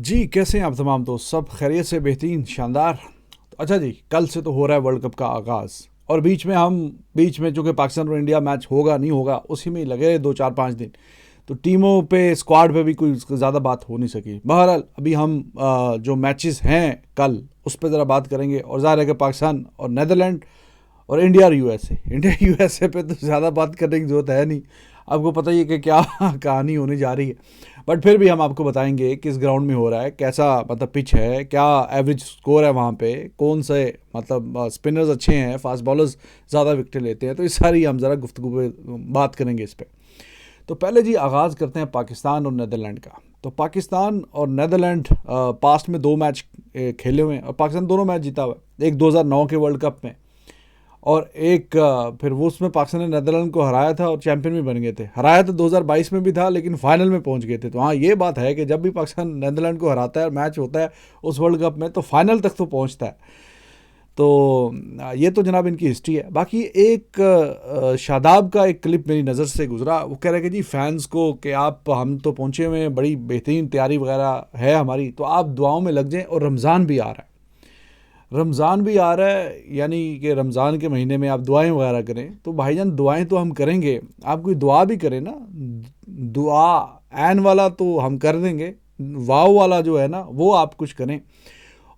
जी, कैसे हैं आप तमाम दोस्त? सब खैरियत से? बेहतरीन, शानदार। अच्छा जी, कल से तो हो रहा है वर्ल्ड कप का आगाज़, और बीच में चूँकि पाकिस्तान और इंडिया मैच होगा नहीं होगा, उसी में ही लगे 2 4 5 दिन। तो टीमों पे, स्क्वाड पे भी कोई ज़्यादा बात हो नहीं सकी। बहरहाल अभी हम जो मैचेस हैं कल, उस पर ज़रा बात करेंगे। और ज़ाहिर है कि पाकिस्तान और नीदरलैंड और इंडिया और यूएसए, इंडिया यूएसए पे तो ज़्यादा बात करने की ज़रूरत है नहीं। आपको पता ही है कि क्या कहानी होने जा रही है। बट फिर भी हम आपको बताएंगे किस ग्राउंड में हो रहा है, कैसा मतलब पिच है, क्या एवरेज स्कोर है वहाँ पे, कौन से मतलब स्पिनर्स अच्छे हैं, फास्ट बॉलर्स ज़्यादा विकेटें लेते हैं। तो इस सारी हम ज़रा गुफ्तगू पे बात करेंगे इस पर। तो पहले जी आगाज़ करते हैं पाकिस्तान और नीदरलैंड का। तो पाकिस्तान और नीदरलैंड पास्ट में 2 मैच खेले हुए हैं, और पाकिस्तान दोनों मैच जीता हुआ है। एक 2009 के वर्ल्ड कप में, और एक फिर वो उसमें पाकिस्तान ने नीदरलैंड को हराया था और चैंपियन भी बन गए थे। हराया तो 2022 में भी था, लेकिन फाइनल में पहुंच गए थे। तो हाँ, ये बात है कि जब भी पाकिस्तान नीदरलैंड को हराता है, मैच होता है उस वर्ल्ड कप में, तो फाइनल तक तो पहुंचता है। तो ये तो जनाब इनकी हिस्ट्री है। बाकी एक शादाब का एक क्लिप मेरी नज़र से गुजरा। वो कह रहे कि जी फैंस को कि आप, हम तो पहुँचे हुए हैं, बड़ी बेहतरीन तैयारी वगैरह है हमारी, तो आप दुआओं में लग जाएं। और रमज़ान भी आ रहा है, रमज़ान भी आ रहा है, यानी कि रमज़ान के महीने में आप दुआएं वगैरह करें। तो भाईजान दुआएं तो हम करेंगे, आप कोई दुआ भी करें ना। दुआ ऐन वाला तो हम कर देंगे, वाव वाला जो है ना, वो आप कुछ करें।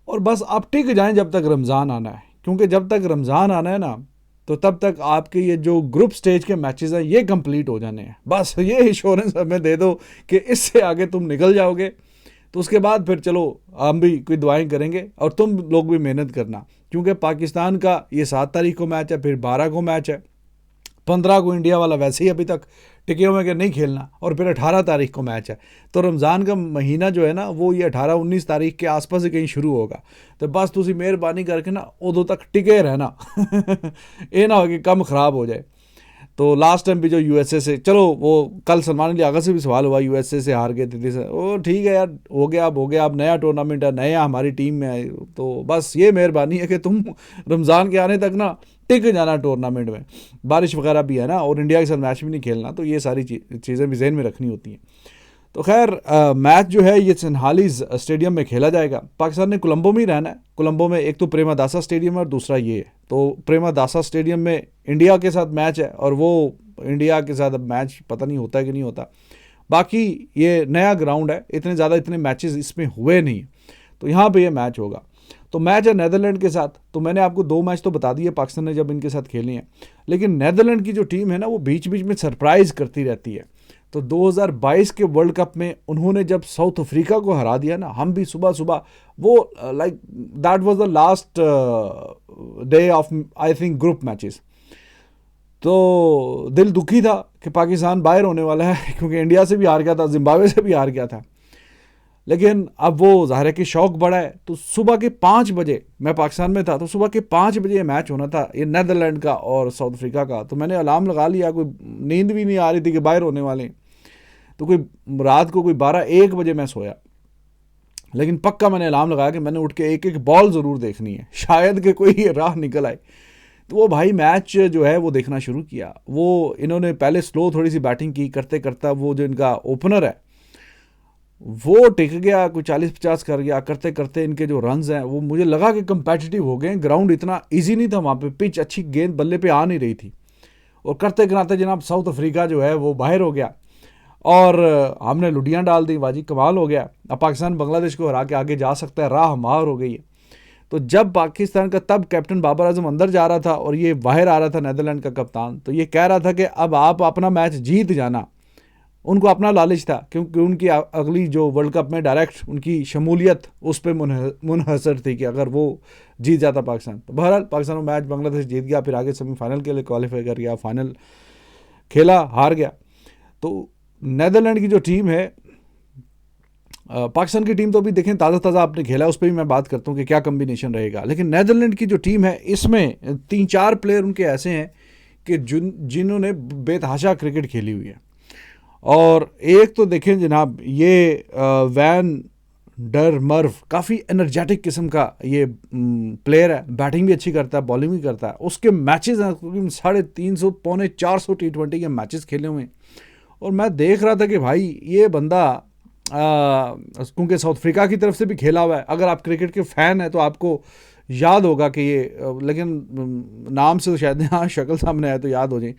और बस आप टिक जाएं जब तक रमज़ान आना है, क्योंकि जब तक रमज़ान आना है ना, तो तब तक आपके ये जो ग्रुप स्टेज के मैचेस हैं ये कंप्लीट हो जाने हैं। बस ये इंश्योरेंस हमें दे दो कि इससे आगे तुम निकल जाओगे। तो उसके बाद फिर चलो हम भी कोई दुआएं करेंगे, और तुम लोग भी मेहनत करना। क्योंकि पाकिस्तान का ये 7 तारीख को मैच है, फिर 12 को मैच है, 15 को इंडिया वाला वैसे ही अभी तक टिके हुए कि नहीं खेलना, और फिर 18 तारीख को मैच है। तो रमज़ान का महीना जो है ना, वो ये 18 19 तारीख के आसपास ही कहीं शुरू होगा। तो बस तुसी मेहरबानी करके ना उदों तक टिके रहना। ये ना हो कि कम ख़राब हो जाए। तो लास्ट टाइम भी जो यूएसए से, चलो वो कल सलमान अली आगा से भी सवाल हुआ, यूएसए से हार गए थे, ओ ठीक है यार, हो गया अब हो गया, अब नया टूर्नामेंट है, नया हमारी टीम में है। तो बस ये मेहरबानी है कि तुम रमज़ान के आने तक ना टिक जाना टूर्नामेंट में। बारिश वगैरह भी है ना, और इंडिया के साथ मैच भी नहीं खेलना, तो ये सारी चीज़ें भी जहन में रखनी होती हैं। तो खैर मैच जो है ये सेंहालीज स्टेडियम में खेला जाएगा। पाकिस्तान ने कोलंबो में ही रहना है। कोलंबो में एक तो प्रेमादासा स्टेडियम है और दूसरा ये है। तो प्रेमादासा स्टेडियम में इंडिया के साथ मैच है, और वो इंडिया के साथ अब मैच पता नहीं होता है कि नहीं होता। बाकी ये नया ग्राउंड है, इतने मैचेस इसमें हुए नहीं, तो यहाँ पे ये मैच होगा। तो मैच है नीदरलैंड के साथ। तो मैंने आपको 2 मैच तो बता दिए पाकिस्तान ने जब इनके साथ खेले हैं, लेकिन नीदरलैंड की जो टीम है ना, वो बीच बीच में सरप्राइज़ करती रहती है। तो 2022 के वर्ल्ड कप में उन्होंने जब साउथ अफ्रीका को हरा दिया ना, हम भी सुबह सुबह वो like that was the last day of I think group matches. तो दिल दुखी था कि पाकिस्तान बाहर होने वाला है, क्योंकि इंडिया से भी हार गया था, जिम्बाब्वे से भी हार गया था। लेकिन अब वो ज़ाहिर है कि शौक बड़ा है। तो सुबह के 5 बजे मैं पाकिस्तान में था, तो सुबह के 5 बजे ये मैच होना था, ये नीदरलैंड का और साउथ अफ्रीका का। तो मैंने अलार्म लगा लिया, कोई नींद भी नहीं आ रही थी कि बाहर होने वाले हैं। तो कोई रात को कोई 12 1 बजे मैं सोया, लेकिन पक्का मैंने अलार्म लगाया कि मैंने उठ के एक एक बॉल ज़रूर देखनी है, शायद कि कोई राह निकल आए। तो वो भाई मैच जो है वो देखना शुरू किया। वो इन्होंने पहले स्लो थोड़ी सी बैटिंग की, करते करता वो जो इनका ओपनर है वो टिक गया, कोई 40 50 कर गया। करते करते इनके जो रन्स हैं वो मुझे लगा कि कंपेटिटिव हो गए। ग्राउंड इतना इजी नहीं था वहाँ पे, पिच अच्छी, गेंद बल्ले पे आ नहीं रही थी। और करते कराते जनाब साउथ अफ्रीका जो है वो बाहर हो गया, और हमने लुटियाँ डाल दी। बाजी कमाल हो गया। अब पाकिस्तान बांग्लादेश को हरा के आगे जा सकता है, राह हमार हो गई है। तो जब पाकिस्तान का तब कैप्टन बाबर आजम अंदर जा रहा था और ये बाहर आ रहा था नीदरलैंड का कप्तान, तो ये कह रहा था कि अब आप अपना मैच जीत जाना। उनको अपना लालच था, क्योंकि उनकी अगली जो वर्ल्ड कप में डायरेक्ट उनकी शमूलियत उस पर मुनहसर थी कि अगर वो जीत जाता पाकिस्तान। तो बहरहाल पाकिस्तान में मैच बांग्लादेश जीत गया, फिर आगे सेमीफाइनल के लिए क्वालिफाई कर गया, फाइनल खेला, हार गया। तो नीदरलैंड की जो टीम है, पाकिस्तान की टीम तो अभी देखें ताज़ा ताज़ा आपने खेला, उस पर भी मैं बात करता हूँ कि क्या कम्बिनेशन रहेगा। लेकिन नीदरलैंड की जो टीम है, इसमें 3 4 प्लेयर उनके ऐसे हैं कि जिन्होंने बेतहाशा क्रिकेट खेली हुई है। और एक तो देखें जनाब, ये वैन डर मर्व काफ़ी एनर्जेटिक किस्म का ये प्लेयर है। बैटिंग भी अच्छी करता है, बॉलिंग भी करता है। उसके मैचेस हैं 350 पौने 400 T20 के मैचेस खेले हुए हैं। और मैं देख रहा था कि भाई ये बंदा क्योंकि साउथ अफ्रीका की तरफ से भी खेला हुआ है। अगर आप क्रिकेट के फ़ैन हैं तो आपको याद होगा कि ये लेकिन नाम से तो शायद हाँ शक्ल सामने आए तो याद हो जाए।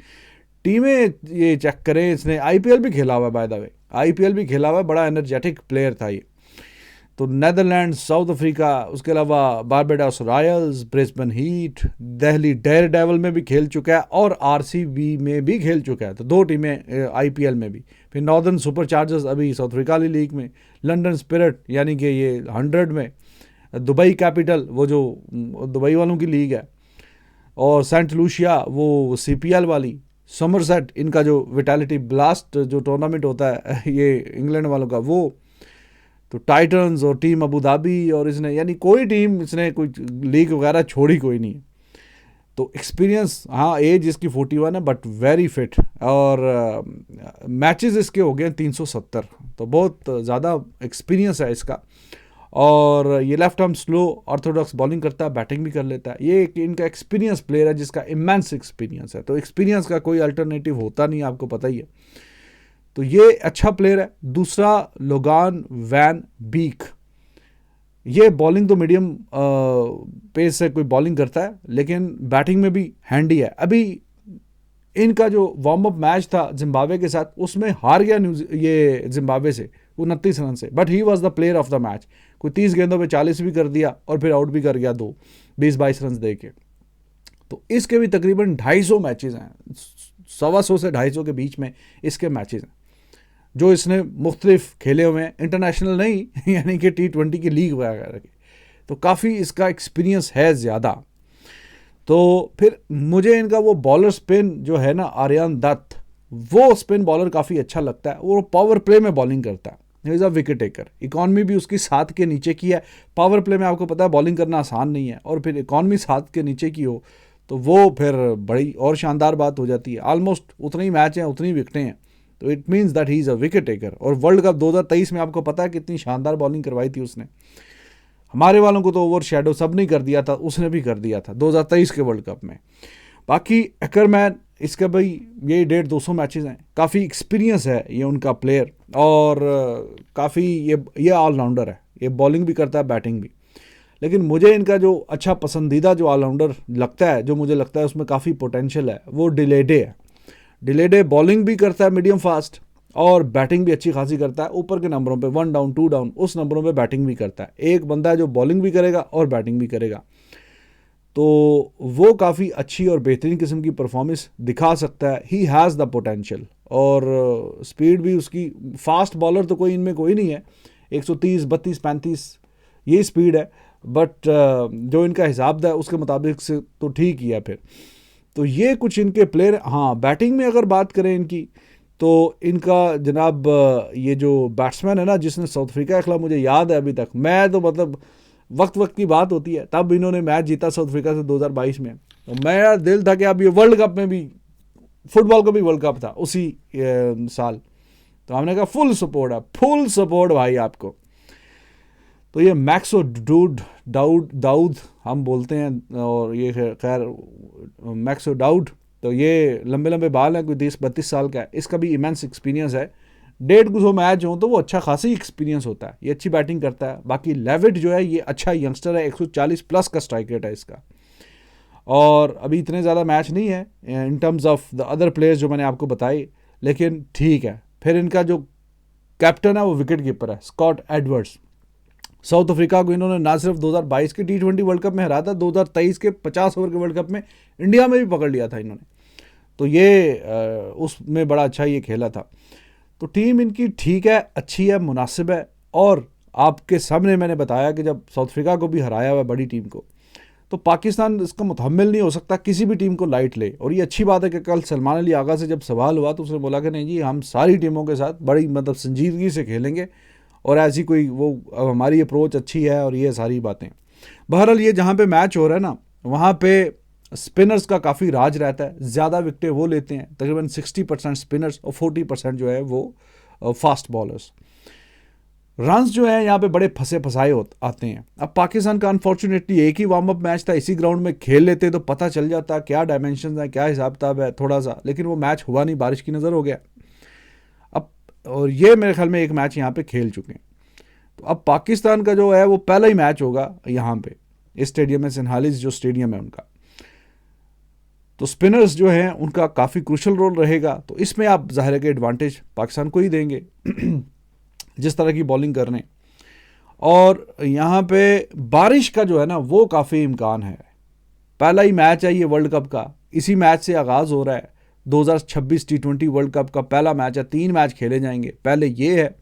टीमें ये चेक करें, इसने आईपीएल भी खेला हुआ है, बाय द वे आईपीएल भी खेला हुआ है, बड़ा एनर्जेटिक प्लेयर था ये। तो नेदरलैंड्स, साउथ अफ्रीका, उसके अलावा Barbados Royals, Brisbane Heat, Delhi Daredevil में भी खेल चुका है और आरसीबी में भी खेल चुका है। तो 2 टीमें आईपीएल में भी। फिर नॉर्दर्न सुपर चार्जर्स अभी साउथ अफ्रीका वाली लीग में, लंदन स्पिरिट यानी कि ये 100 में, दुबई कैपिटल वो जो दुबई वालों की लीग है, और सेंट लूसिया वो सीपीएल वाली, समरसेट इनका जो विटालिटी ब्लास्ट जो टूर्नामेंट होता है ये इंग्लैंड वालों का वो, तो टाइटन्स और टीम अबू धाबी, और इसने यानी कोई टीम इसने कोई लीग वगैरह छोड़ी कोई नहीं। तो एक्सपीरियंस, हाँ एज इसकी 41 है बट वेरी फिट, और मैचेस इसके हो गए 370, तो बहुत ज़्यादा एक्सपीरियंस है इसका। और ये left arm slow Orthodox bowling करता है, बैटिंग भी कर लेता है। ये एक इनका एक्सपीरियंस प्लेयर है जिसका इमेंस एक्सपीरियंस है। तो एक्सपीरियंस का कोई अल्टरनेटिव होता नहीं, आपको पता ही है। तो ये अच्छा प्लेयर है। दूसरा लोगान वैन बीक, ये बॉलिंग तो मीडियम पेस से कोई बॉलिंग करता है लेकिन बैटिंग में भी हैंडी है। अभी इनका जो वार्म अप मैच था जिम्बाब्वे के साथ उसमें हार गया ये जिम्बाब्वे से 29 रन से, but he was the player of the match. कोई 30 गेंदों पे 40 भी कर दिया और फिर आउट भी कर गया 20-22 रन दे के। तो इसके भी तकरीबन 250 मैचेस हैं, 125 से 250 के बीच में इसके मैचेस हैं जो इसने मुख्तलिफ खेले हुए हैं, इंटरनेशनल नहीं यानी कि T20 की लीग वगैरह के। तो काफ़ी इसका एक्सपीरियंस है ज़्यादा। तो फिर मुझे इनका वो बॉलर स्पिन जो है ना, आर्यन दत्त, वो स्पिन बॉलर काफ़ी अच्छा लगता है। वो पावर प्ले में बॉलिंग करता है, he is a wicket taker. Economy भी उसकी 7 के नीचे की है। पावर प्ले में आपको पता है बॉलिंग करना आसान नहीं है, और फिर इकॉनमी 7 के नीचे की हो तो वो फिर बड़ी और शानदार बात हो जाती है। ऑलमोस्ट उतने ही मैच हैं, उतनी विकटें हैं, तो it means that he is a wicket taker. और वर्ल्ड कप 2023 में आपको पता है कितनी शानदार बॉलिंग करवाई थी उसने। हमारे वालों को तो ओवर शेडो सब नहीं कर दिया था, उसने भी कर दिया था 2023 के वर्ल्ड कप में। बाकी एक्करमैन, इसका भाई ये 150-200 मैचेस हैं, काफ़ी एक्सपीरियंस है ये उनका प्लेयर, और काफ़ी ये ऑलराउंडर है, ये बॉलिंग भी करता है बैटिंग भी। लेकिन मुझे इनका जो अच्छा पसंदीदा जो ऑलराउंडर लगता है, जो मुझे लगता है उसमें काफ़ी पोटेंशियल है, वो डिलेडे है। डिलेडे बॉलिंग भी करता है मीडियम फास्ट और बैटिंग भी अच्छी खासी करता है। ऊपर के नंबरों पे 1 डाउन 2 डाउन उस नंबरों पे बैटिंग भी करता है। एक बंदा है जो बॉलिंग भी करेगा और बैटिंग भी करेगा, तो वो काफ़ी अच्छी और बेहतरीन किस्म की परफॉर्मेंस दिखा सकता है। ही हैज़ द पोटेंशियल, और स्पीड भी उसकी, फास्ट बॉलर तो कोई इनमें कोई नहीं है। 130, 32, 35 ये स्पीड है, बट जो इनका हिसाब है उसके मुताबिक से तो ठीक ही है फिर। तो ये कुछ इनके प्लेयर। हाँ, बैटिंग में अगर बात करें इनकी, तो इनका जनाब ये जो बैट्समैन है ना जिसने साउथ अफ्रीका के खिलाफ, मुझे याद है अभी तक, मैं तो मतलब वक्त की बात होती है, तब इन्होंने मैच जीता साउथ अफ्रीका से 2022 में। तो मेरा दिल था कि अब ये वर्ल्ड कप में भी, फुटबॉल का भी वर्ल्ड कप था उसी साल, तो हमने कहा फुल सपोर्ट है, फुल सपोर्ट भाई आपको। तो ये मैक्सो दाऊद हम बोलते हैं, और ये खैर मैक्सो दाऊद, तो ये लंबे लंबे बाल हैं, कोई 30-32 साल का है। इसका भी इमेंस एक्सपीरियंस है। 150 मैच हो तो वो अच्छा खासी एक्सपीरियंस होता है। ये अच्छी बैटिंग करता है। बाकी लेविट जो है ये अच्छा यंगस्टर है, 140 प्लस का स्ट्राइक रेट है इसका, और अभी इतने ज़्यादा मैच नहीं है in terms of the other players जो मैंने आपको बताए, लेकिन ठीक है। फिर इनका जो कैप्टन है वो विकेट कीपर है, स्कॉट एडवर्ड्स। साउथ अफ्रीका को इन्होंने ना सिर्फ 2022 के T20 वर्ल्ड कप में हराया था, 2023 के 50 ओवर के वर्ल्ड कप में इंडिया में भी पकड़ लिया था इन्होंने। तो ये उसमें बड़ा अच्छा ये खेला था। तो टीम इनकी ठीक है, अच्छी है, मुनासिब है। और आपके सामने मैंने बताया कि जब साउथ अफ्रीका को भी हराया हुआ बड़ी टीम को, तो पाकिस्तान इसका मुतहम्मिल नहीं हो सकता किसी भी टीम को लाइट ले। और ये अच्छी बात है कि कल सलमान अली आगा से जब सवाल हुआ तो उसने बोला कि नहीं जी, हम सारी टीमों के साथ बड़ी मतलब संजीदगी से खेलेंगे, और ऐसी कोई वो हमारी अप्रोच अच्छी है, और ये सारी बातें। बहरहाल ये जहाँ पे मैच हो रहा है ना, वहाँ पे स्पिनर्स का काफ़ी राज रहता है। ज़्यादा विकटें वो लेते हैं, तकरीबन 60% स्पिनर्स और 40% जो है वो फास्ट बॉलर्स। रन्स जो है यहाँ पे बड़े फंसे फंसाए आते हैं। अब पाकिस्तान का अनफॉर्चुनेटली एक ही वार्म अप मैच था, इसी ग्राउंड में खेल लेते तो पता चल जाता क्या डायमेंशन है, क्या हिसाब किताब है थोड़ा सा, लेकिन वो मैच हुआ नहीं, बारिश की नज़र हो गया। अब और ये मेरे ख्याल में एक मैच यहाँ पे खेल चुके हैं। तो अब पाकिस्तान का जो है वो पहला ही मैच होगा यहाँ पे इस स्टेडियम में, सिंहालीज जो स्टेडियम है उनका। तो स्पिनर्स जो हैं उनका काफ़ी क्रूशल रोल रहेगा। तो इसमें आप ज़ाहिर है कि एडवांटेज पाकिस्तान को ही देंगे जिस तरह की बॉलिंग करने। और यहाँ पे बारिश का जो है ना वो काफ़ी इम्कान है। पहला ही मैच है ये वर्ल्ड कप का, इसी मैच से आगाज़ हो रहा है। 2026 T20 वर्ल्ड कप का पहला मैच है, 3 मैच खेले जाएंगे। पहले ये है,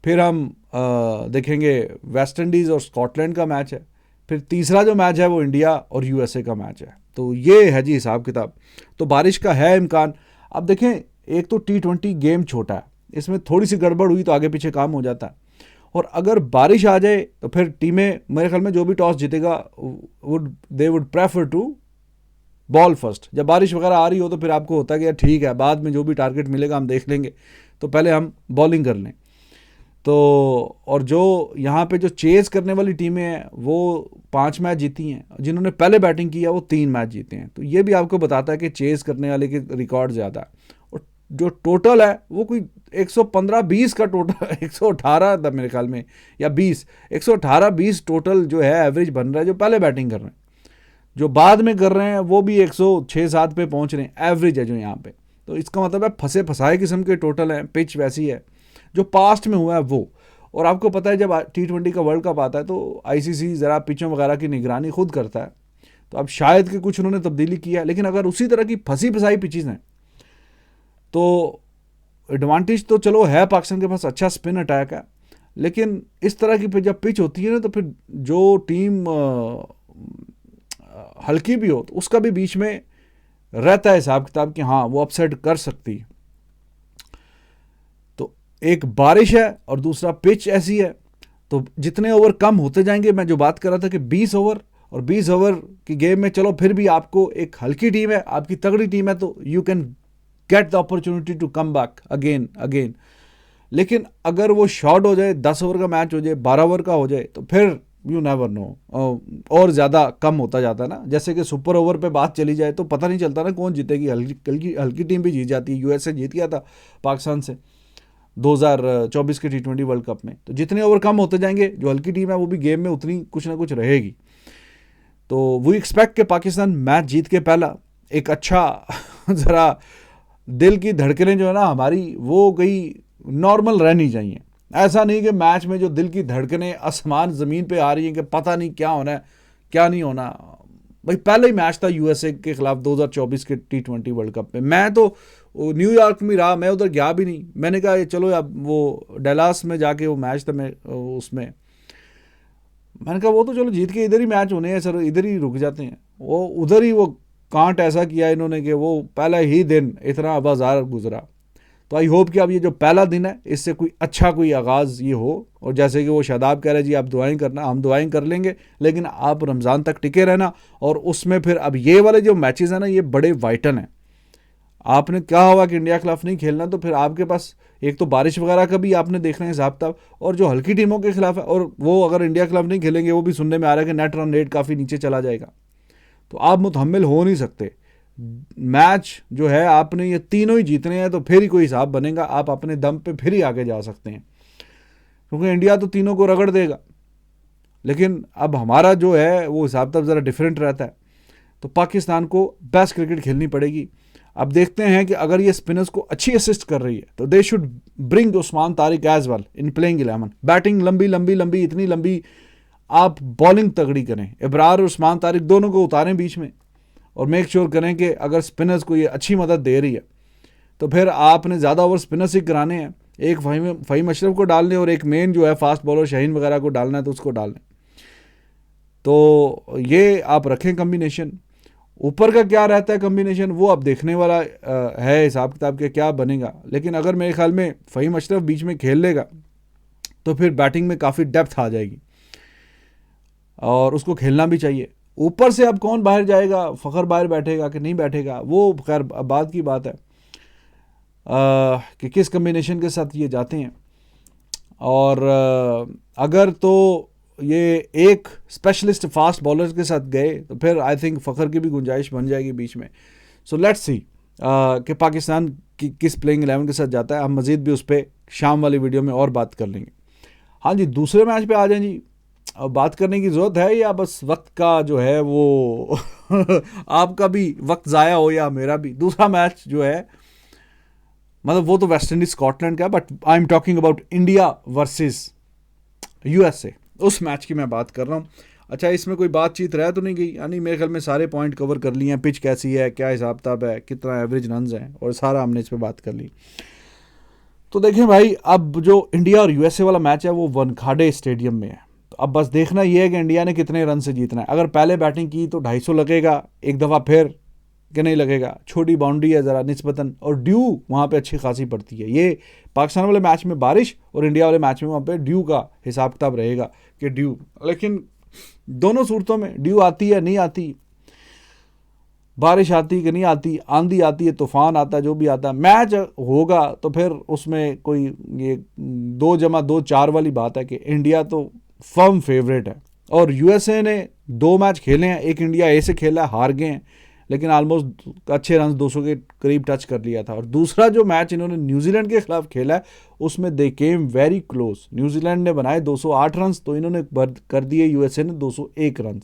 फिर हम देखेंगे वेस्ट इंडीज़ और स्कॉटलैंड का मैच है, फिर तीसरा जो मैच है वो इंडिया और यूएसए का मैच है। तो ये है जी हिसाब किताब। तो बारिश का है इम्कान। अब देखें, एक तो T20 गेम छोटा है, इसमें थोड़ी सी गड़बड़ हुई तो आगे पीछे काम हो जाता है। और अगर बारिश आ जाए तो फिर टीमें, मेरे ख्याल में जो भी टॉस जीतेगा they would prefer to bowl first. जब बारिश वगैरह आ रही हो तो फिर आपको होता है कि यार ठीक है, बाद में जो भी टारगेट मिलेगा हम देख लेंगे, तो पहले हम बॉलिंग कर लें। तो और जो यहाँ पे जो चेज करने वाली टीमें हैं वो 5 मैच जीती हैं, जिन्होंने पहले बैटिंग किया वो 3 मैच जीते हैं। तो ये भी आपको बताता है कि चेज करने वाले के रिकॉर्ड ज़्यादा है। और जो टोटल है वो कोई 115-20 का टोटल 118 था मेरे ख्याल में, या 20, 118-20 टोटल जो है एवरेज बन रहा है जो पहले बैटिंग कर रहे हैं। जो बाद में कर रहे हैं वो भी 106-7 पे पहुँच रहे हैं, एवरेज है जो यहाँ पे। तो इसका मतलब है फंसे फंसाए किस्म के टोटल हैं, पिच वैसी है जो पास्ट में हुआ है वो। और आपको पता है जब T20 का वर्ल्ड कप आता है तो आईसीसी ज़रा पिचों वगैरह की निगरानी खुद करता है। तो अब शायद कि कुछ उन्होंने तब्दीली किया है, लेकिन अगर उसी तरह की फंसी फंसाई पिचेस हैं तो एडवांटेज तो चलो है पाकिस्तान के पास, अच्छा स्पिन अटैक है। लेकिन इस तरह की जब पिच होती है ना तो फिर जो टीम हल्की भी हो तो उसका भी बीच में रहता है हिसाब किताब कि हाँ वो अपसेट कर सकती है। तो एक बारिश है और दूसरा पिच ऐसी है, तो जितने ओवर कम होते जाएंगे, मैं जो बात कर रहा था कि 20 ओवर, और 20 ओवर की गेम में चलो फिर भी आपको एक हल्की टीम है, आपकी तगड़ी टीम है, तो you can get the opportunity to come back again. लेकिन अगर वो शॉर्ट हो जाए, 10 ओवर का मैच हो जाए, 12 ओवर का हो जाए, तो फिर यू नेवर नो, और ज़्यादा कम होता जाता है ना। जैसे कि सुपर ओवर पे बात चली जाए तो पता नहीं चलता ना कौन जीतेगी, हल्की टीम भी जीत जाती है। यूएसए जीत गया था पाकिस्तान से 2024 के T20 वर्ल्ड कप में। तो जितने ओवर कम होते जाएंगे, जो हल्की टीम है वो भी गेम में उतनी कुछ ना कुछ रहेगी। तो वो एक्सपेक्ट के पाकिस्तान मैच जीत के पहला एक अच्छा ज़रा दिल की धड़कनें जो है ना हमारी वो गई नॉर्मल रहनी चाहिए। ऐसा नहीं कि मैच में जो दिल की धड़कनें आसमान ज़मीन पे आ रही हैं कि पता नहीं क्या होना है क्या नहीं होना। भाई पहला ही मैच था यूएसए के खिलाफ 2024 के T20 वर्ल्ड कप में। मैं तो न्यूयॉर्क में रहा, मैं उधर गया भी नहीं। मैंने कहा चलो अब वो डलास में जाके वो मैच था, मैं उसमें मैंने कहा वो तो चलो जीत के इधर ही मैच होने हैं सर, इधर ही रुक जाते हैं। वो उधर ही वो कांट ऐसा किया इन्होंने कि वो पहला ही दिन इतना बाजार गुजरा। तो आई होप कि अब ये जो पहला दिन है इससे कोई अच्छा कोई आगाज़ ये हो। और जैसे कि वो शादाब कह रहे जी आप दुआएं करना, हम दुआएं कर लेंगे, लेकिन आप रमज़ान तक टिके रहना। और उसमें फिर अब ये वाले जो मैचेस हैं ना ये बड़े वाइटल हैं। आपने क्या हुआ कि इंडिया के खिलाफ नहीं खेलना, तो फिर आपके पास एक तो बारिश वगैरह का भी आपने देखना है हिसाब तब, और जो हल्की टीमों के खिलाफ है, और वो अगर इंडिया के खिलाफ नहीं खेलेंगे वो भी सुनने में आ रहा है कि नेट रन रेट काफ़ी नीचे चला जाएगा। तो आप मुतहम्मिल हो नहीं सकते। मैच जो है आपने ये तीनों ही जीतने हैं तो फिर ही कोई हिसाब बनेगा, आप अपने दम पे फिर ही आगे जा सकते हैं, क्योंकि इंडिया तो तीनों को रगड़ देगा। लेकिन अब हमारा जो है वो हिसाब तब ज़रा डिफरेंट रहता है। तो पाकिस्तान को बेस्ट क्रिकेट खेलनी पड़ेगी। अब देखते हैं कि अगर ये स्पिनर्स को अच्छी असिस्ट कर रही है तो they should bring Usman Tariq as well in playing 11। Batting लंबी लंबी लंबी इतनी लंबी, आप बॉलिंग तगड़ी करें, इब्रार और उस्मान तारिक दोनों को उतारें बीच में, और मेक श्योर करें कि अगर स्पिनर्स को ये अच्छी मदद दे रही है तो फिर आपने ज़्यादा ओवर स्पिनर्स ही कराने हैं। एक फ़हीम अशरफ को डालने और एक मेन जो है फास्ट बॉलर शाहीन वगैरह को डालना है तो उसको डालने। तो ये आप रखें कम्बिनेशन। ऊपर का क्या रहता है कम्बिनेशन वो अब देखने वाला है हिसाब किताब के क्या बनेगा। लेकिन अगर मेरे ख्याल में फ़हीम अशरफ बीच में खेल लेगा तो फिर बैटिंग में काफ़ी डेप्थ आ जाएगी, और उसको खेलना भी चाहिए। ऊपर से अब कौन बाहर जाएगा, फ़खर बाहर बैठेगा कि नहीं बैठेगा, वो खैर बात की बात है कि किस कम्बिनेशन के साथ ये जाते हैं। और अगर तो ये एक स्पेशलिस्ट फास्ट बॉलर्स के साथ गए तो फिर आई थिंक फ़खर की भी गुंजाइश बन जाएगी बीच में। सो लेट्स सी कि पाकिस्तान की किस प्लेइंग 11 के साथ जाता है। हम मज़ीद भी उस पर शाम वाली वीडियो में और बात कर लेंगे। हाँ जी, दूसरे मैच पे आ जाएं जी। अब बात करने की ज़रूरत है या बस वक्त का जो है वो आपका भी वक्त ज़ाया हो या मेरा भी। दूसरा मैच जो है, मतलब वो तो वेस्ट इंडीज स्कॉटलैंड का, but I am talking about India versus USA. उस मैच की मैं बात कर रहा हूँ। अच्छा, इसमें कोई बातचीत रह तो नहीं गई? यानी मेरे ख्याल में सारे पॉइंट कवर कर लिए हैं। पिच कैसी है, क्या हिसाब किताब है, कितना एवरेज रन है, और सारा हमने इस पर बात कर ली। तो देखें भाई, अब जो इंडिया और यूएसए वाला मैच है वो वनखाड़े स्टेडियम में है। तो अब बस देखना ये है कि इंडिया ने कितने रन से जीतना है। अगर पहले बैटिंग की तो 250 लगेगा एक दफ़ा, फिर कि नहीं लगेगा। छोटी बाउंड्री है ज़रा निस्बतन, और ड्यू वहाँ पे अच्छी खासी पड़ती है। ये पाकिस्तान वाले मैच में बारिश और इंडिया वाले मैच में वहाँ पे ड्यू का हिसाब किताब रहेगा कि ड्यू, लेकिन दोनों सूरतों में ड्यू आती है नहीं आती, बारिश आती कि नहीं आती, आंधी आती है, तूफान आता है, जो भी आता है, मैच होगा तो फिर उसमें कोई ये 2+2=4 वाली बात है कि इंडिया तो फर्म फेवरेट है। और यूएसए ने 2 मैच खेले हैं, एक इंडिया ए से खेला, हार गए हैं, लेकिन ऑलमोस्ट अच्छे रन 200 के करीब टच कर लिया था। और दूसरा जो मैच इन्होंने न्यूजीलैंड के खिलाफ खेला है उसमें दे केम वेरी क्लोज। न्यूजीलैंड ने बनाए 208 रन, तो इन्होंने कर दिए यूएसए ने 201 रन।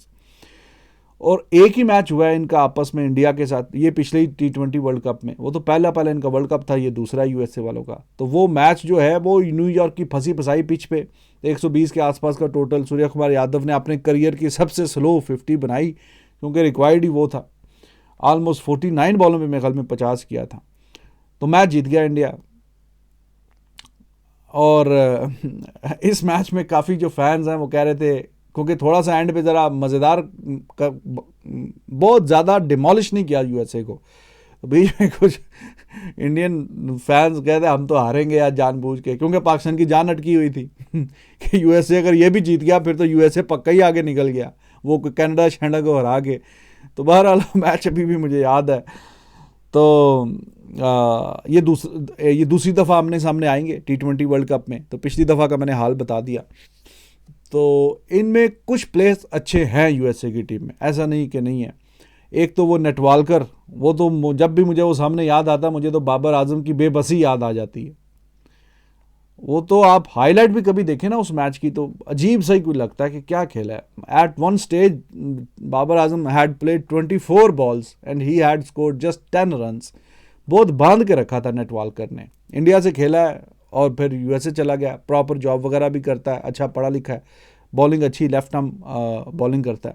और एक ही मैच हुआ है इनका आपस में इंडिया के साथ, ये पिछले ही T20 वर्ल्ड कप में। वो तो पहला इनका वर्ल्ड कप था, ये दूसरा यूएसए वालों का। तो वो मैच जो है वो न्यूयॉर्क की फंसी फसाई पिच पे 120 के आसपास का टोटल। सूर्य कुमार यादव ने अपने करियर की सबसे स्लो 50 बनाई, क्योंकि रिक्वायर्ड ही वो था। ऑलमोस्ट 49 बॉलों में मेरे ख्याल में 50 किया था। तो मैच जीत गया इंडिया। और इस मैच में काफ़ी जो फैंस हैं वो कह रहे थे, क्योंकि थोड़ा सा एंड पे ज़रा मज़ेदार, बहुत ज़्यादा डिमोलिश नहीं किया यूएसए को, तो बीच में कुछ इंडियन फैंस कहते हम तो हारेंगे यार जानबूझ के, क्योंकि पाकिस्तान की जान अटकी हुई थी कि यूएसए अगर ये भी जीत गया फिर तो यूएसए पक्का ही आगे निकल गया, वो कनाडा शनाडा को हरा के। तो बहरहाल मैच अभी भी मुझे याद है। तो ये दूसरी दफ़ा आमने सामने आएंगे T20 वर्ल्ड कप में। तो पिछली दफ़ा का मैंने हाल बता दिया। तो इनमें कुछ प्लेयर्स अच्छे हैं यूएसए की टीम में, ऐसा नहीं कि नहीं है। एक तो वो नेटवालकर, वो तो जब भी मुझे वो सामने याद आता मुझे तो बाबर आजम की बेबसी याद आ जाती है। वो तो आप हाईलाइट भी कभी देखें ना उस मैच की, तो अजीब सा ही कोई लगता है कि क्या खेला है। At one stage Babar Azam had played 24 balls and he had scored just 10 runs. बहुत बांध के रखा था नेटवालकर ने। इंडिया से खेला है और फिर यूएसए चला गया, प्रॉपर जॉब वगैरह भी करता है, अच्छा पढ़ा लिखा है, बॉलिंग अच्छी, लेफ्ट आर्म बॉलिंग करता है,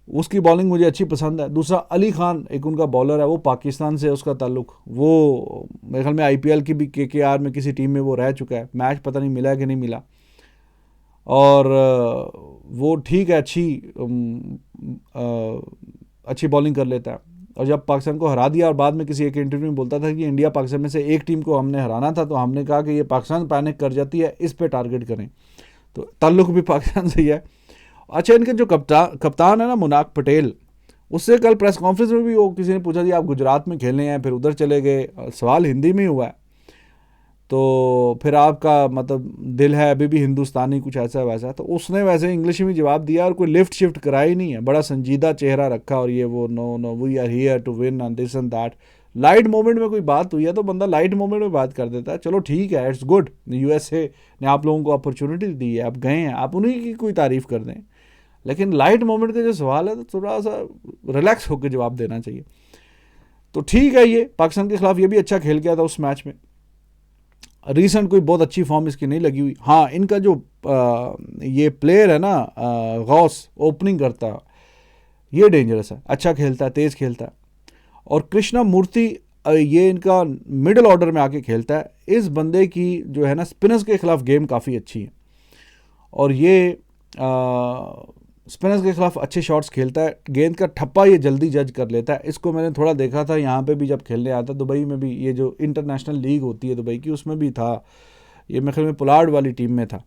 उसकी बॉलिंग मुझे अच्छी पसंद है। दूसरा अली खान एक उनका बॉलर है, वो पाकिस्तान से उसका ताल्लुक, वो मेरे ख्याल में आईपीएल की भी केकेआर में किसी टीम में वो रह चुका है। मैच पता नहीं मिला कि नहीं मिला। और वो ठीक है, अच्छी बॉलिंग कर लेता है। और जब पाकिस्तान को हरा दिया और बाद में किसी एक इंटरव्यू में बोलता था कि इंडिया पाकिस्तान में से एक टीम को हमने हराना था, तो हमने कहा कि ये पाकिस्तान पैनिक कर जाती है, इस पे टारगेट करें। तो ताल्लुक भी पाकिस्तान से ही है। अच्छा, इनके जो कप्तान है ना मुनाक पटेल, उससे कल प्रेस कॉन्फ्रेंस में भी वो किसी ने पूछा जी आप गुजरात में खेले हैं फिर उधर चले गए, सवाल हिंदी में हुआ है, तो फिर आपका मतलब दिल है अभी भी हिंदुस्तानी, कुछ ऐसा वैसा। तो उसने वैसे इंग्लिश में जवाब दिया और कोई लिफ्ट शिफ्ट कराई नहीं है, बड़ा संजीदा चेहरा रखा, और ये वो no we are here to win and this and that. Light moment में कोई बात हुई है तो बंदा लाइट मोमेंट में बात कर देता है, चलो ठीक है, इट्स गुड, यूएसए ने आप लोगों को अपॉर्चुनिटी दी है, आप गए हैं, आप उन्हीं की कोई तारीफ़ कर दें। लेकिन लाइट मोमेंट के जो सवाल है तो थोड़ा सा रिलैक्स होकर जवाब देना चाहिए। तो ठीक है, ये पाकिस्तान के खिलाफ ये भी अच्छा खेल गया था उस मैच में। रिसेंट कोई बहुत अच्छी फॉर्म इसकी नहीं लगी हुई। हाँ, इनका जो ये प्लेयर है ना गौस, ओपनिंग करता है, ये डेंजरस है, अच्छा खेलता है, तेज़ खेलता है। और कृष्णा मूर्ति ये इनका मिडिल ऑर्डर में आके खेलता है। इस बंदे की जो है ना स्पिनर्स के खिलाफ गेम काफ़ी अच्छी है, और ये स्पिनर्स के खिलाफ अच्छे शॉट्स खेलता है। गेंद का ठप्पा ये जल्दी जज कर लेता है। इसको मैंने थोड़ा देखा था यहाँ पे भी जब खेलने आया था, दुबई में भी, ये जो इंटरनेशनल लीग होती है दुबई की, उसमें भी था ये, मेरे ख्याल में पुलाड़ वाली टीम में था।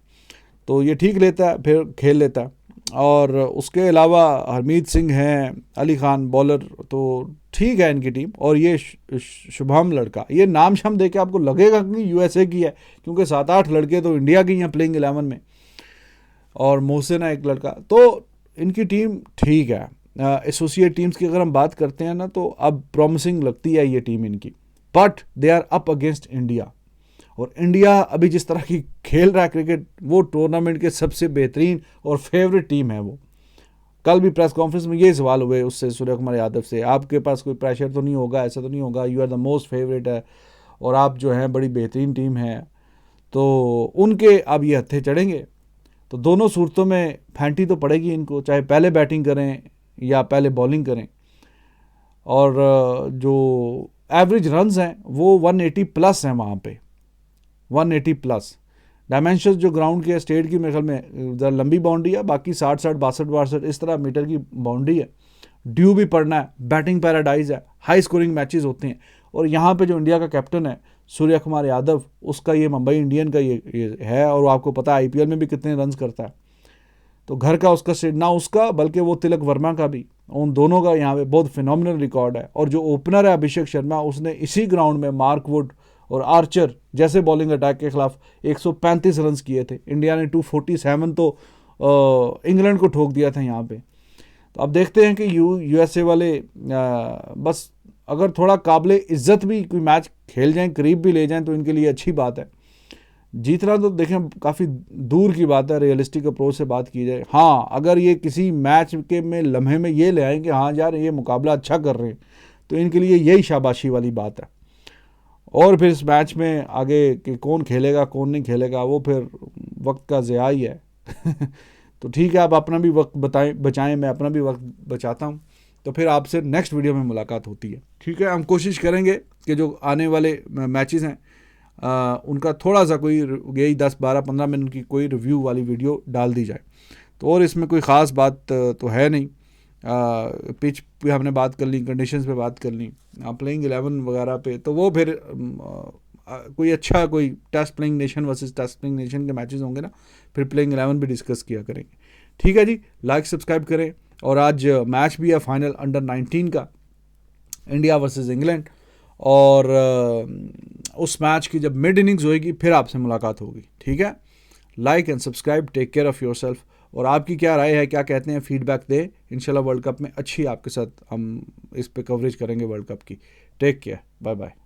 तो ये ठीक लेता है, फिर खेल लेता है। और उसके अलावा हरमीत सिंह हैं, अली खान बॉलर, तो ठीक है इनकी टीम। और ये शुभम लड़का, ये नाम शाम दे के आपको लगेगा कि यूएसए की है, क्योंकि 7-8 लड़के तो इंडिया की हैं प्लेइंग 11 में, और मोहसिन है एक लड़का। तो इनकी टीम ठीक है, एसोसिएट टीम्स की अगर हम बात करते हैं ना, तो अब प्रॉमिसिंग लगती है ये टीम इनकी, but they are up against India. और इंडिया अभी जिस तरह की खेल रहा है क्रिकेट, वो टूर्नामेंट के सबसे बेहतरीन और फेवरेट टीम है वो। कल भी प्रेस कॉन्फ्रेंस में ये सवाल हुए उससे, सूर्य कुमार यादव से, आपके पास कोई प्रेशर तो नहीं होगा, ऐसा तो नहीं होगा, you are the most favourite है और आप जो हैं बड़ी बेहतरीन टीम है, तो उनके अब ये हत्थे चढ़ेंगे। तो दोनों सूरतों में फैंटी तो पड़ेगी इनको, चाहे पहले बैटिंग करें या पहले बॉलिंग करें। और जो एवरेज रन्स हैं वो 180 प्लस हैं वहाँ पे, 180 प्लस। डायमेंशंस जो ग्राउंड के स्टेट की मेरे ख्याल में ज़रा लंबी बाउंड्री है, बाकी 60-60 62 इस तरह मीटर की बाउंड्री है। ड्यू भी पड़ना है, बैटिंग पैराडाइज है, हाई स्कोरिंग मैचेस होते हैं। और यहाँ पे जो इंडिया का कैप्टन है सूर्य कुमार यादव, उसका ये मुंबई इंडियन का ये है, और आपको पता है आईपीएल में भी कितने रन्स करता है। तो घर का उसका स्टेट, ना उसका बल्कि वो तिलक वर्मा का भी, उन दोनों का यहाँ पे बहुत फिनोमिनल रिकॉर्ड है। और जो ओपनर है अभिषेक शर्मा, उसने इसी ग्राउंड में मार्क वुड और आर्चर जैसे बॉलिंग अटैक के खिलाफ 135 रन किए थे। इंडिया ने 247 तो इंग्लैंड को ठोक दिया था यहाँ पे। तो अब देखते हैं कि यूएसए वाले बस अगर थोड़ा काबिले इज्जत भी कोई मैच खेल जाएं, करीब भी ले जाएं, तो इनके लिए अच्छी बात है। जीतना तो देखें काफ़ी दूर की बात है, रियलिस्टिक अप्रोच से बात की जाए। हाँ, अगर ये किसी मैच के में लम्हे में ये ले आएँ कि हाँ यार ये मुकाबला अच्छा कर रहे हैं, तो इनके लिए यही शाबाशी वाली बात है। और फिर इस मैच में आगे कि कौन खेलेगा कौन नहीं खेलेगा, वो फिर वक्त का ज़िया ही है। तो ठीक है, आप अपना भी वक्त बचाएं, मैं अपना भी वक्त बचाता हूँ। तो फिर आपसे नेक्स्ट वीडियो में मुलाकात होती है। ठीक है, हम कोशिश करेंगे कि जो आने वाले मैचेस हैं उनका थोड़ा सा कोई यही 10, 12, 15 मिनट की कोई रिव्यू वाली वीडियो डाल दी जाए। तो और इसमें कोई ख़ास बात तो है नहीं। पिच पे हमने बात कर ली, कंडीशंस पे बात कर ली, प्लेइंग 11 वगैरह पे, तो वो फिर कोई अच्छा कोई test playing nation versus test playing nation के मैचेस होंगे ना, फिर प्लेइंग 11 भी डिस्कस किया करेंगे। ठीक है जी, लाइक सब्सक्राइब करें। और आज मैच भी है फाइनल अंडर 19 का, इंडिया वर्सेस इंग्लैंड। और उस मैच की जब मिड इनिंग्स होएगी फिर आपसे मुलाकात होगी। ठीक है, like and subscribe, take care of yourself. और आपकी क्या राय है, क्या कहते हैं, फीडबैक दे। इंशाल्लाह वर्ल्ड कप में अच्छी आपके साथ हम इस पे कवरेज करेंगे वर्ल्ड कप की। Take care, bye bye.